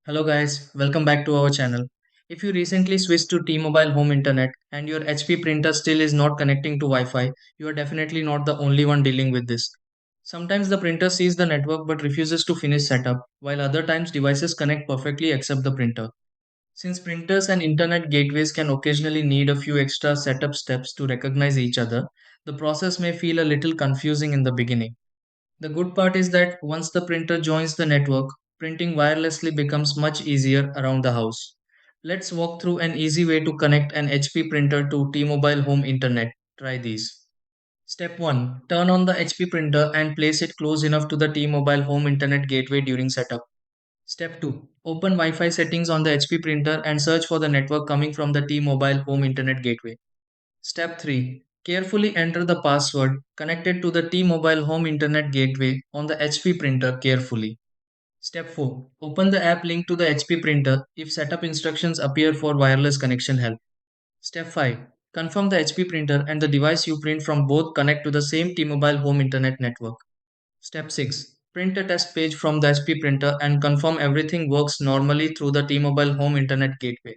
Hello guys, welcome back to our channel. If you recently switched to T-Mobile home internet and your HP printer still is not connecting to Wi-Fi, you are definitely not the only one dealing with this. Sometimes the printer sees the network but refuses to finish setup, while other times devices connect perfectly except the printer. Since printers and internet gateways can occasionally need a few extra setup steps to recognize each other, the process may feel a little confusing in the beginning. The good part is that once the printer joins the network, printing wirelessly becomes much easier around the house. Let's walk through an easy way to connect an HP printer to T-Mobile home internet. Try these. Step 1. Turn on the HP printer and place it close enough to the T-Mobile home internet gateway during setup. Step 2. Open Wi-Fi settings on the HP printer and search for the network coming from the T-Mobile home internet gateway. Step 3. Carefully enter the password connected to the T-Mobile home internet gateway on the HP printer carefully. Step 4. Open the app linked to the HP printer if setup instructions appear for wireless connection help. Step 5. Confirm the HP printer and the device you print from both connect to the same T-Mobile home internet network. Step 6. Print a test page from the HP printer and confirm everything works normally through the T-Mobile home internet gateway.